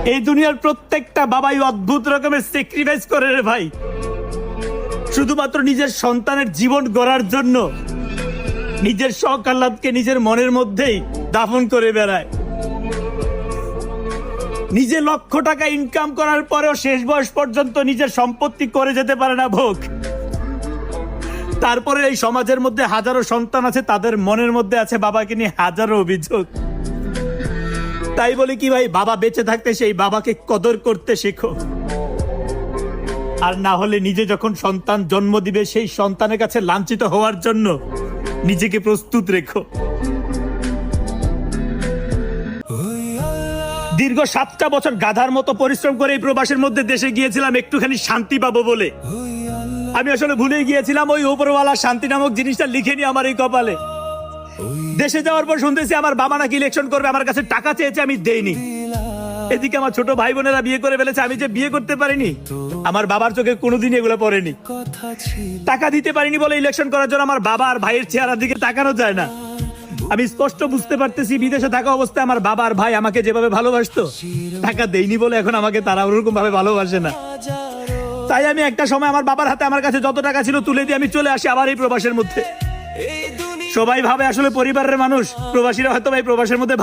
এই দুনিয়ার প্রত্যেকটা বাবাই অদ্ভুত রকমের স্যাক্রিফাইস করে রে ভাই, শুধুমাত্র নিজের সন্তানের জীবন গড়ার জন্য। নিজের শখ আহ্লাদকে নিজের মনের মধ্যেই দাফন করে বেড়ায়। নিজে লক্ষ টাকা ইনকাম করার পরেও শেষ বয়স পর্যন্ত নিজের সম্পত্তি করে যেতে পারে না ভোগ। তারপরে এই সমাজের মধ্যে হাজারো সন্তান আছে, তাদের মনের মধ্যে আছে বাবাকে নিয়ে হাজারো অভিযোগ। তাই বলি কি ভাই, বাবা বেঁচে থাকতে সেই বাবাকে কদর করতে শেখো, আর না হলে নিজে যখন সন্তান জন্ম দিবে সেই সন্তানের কাছে লাঞ্ছিত হওয়ার জন্য নিজেকে প্রস্তুত রেখো। দীর্ঘ 7টা বছর গাধার মতো পরিশ্রম করে এই প্রবাসের মধ্যে দেশে গিয়েছিলাম একটুখানি শান্তি পাবো বলে। আমি আসলে ভুলে গিয়েছিলাম ওই উপরওয়ালা শান্তি নামক জিনিসটা লিখে নি আমার এই কপালে। দেশে যাওয়ার পর শুনতেছি আমার বাবা নাকি ইলেকশন করবে, আমার কাছে টাকা চেয়েছে, আমি দেইনি। এদিকে আমার ছোট ভাই বোনেরা বিয়ে করে ফেলেছে, আমি যে বিয়ে করতে পারিনি, আমার বাবার চোখে কোনোদিন এগুলো পড়েনি। টাকা দিতে পারিনি বলে ইলেকশন করার জন্য আমার বাবা আর ভাইয়ের চেহারার দিকে তাকানো যায় না। আমি স্পষ্ট বুঝতে পারতেছি বিদেশে থাকা অবস্থায় আমার বাবা আর ভাই আমাকে যেভাবে ভালোবাসতো, টাকা দেইনি বলে এখন আমাকে তারা ওরকম ভাবে ভালোবাসে না। তাই আমি একটা সময় আমার বাবার হাতে আমার কাছে যত টাকা ছিল তুলে দিয়ে আমি চলে আসি আবার এই প্রবাসের মধ্যে। সবাই ভাবে আসলে পরিবারের মানুষ, প্রবাসীরা হয়তো ভাই প্রবাসের মধ্যে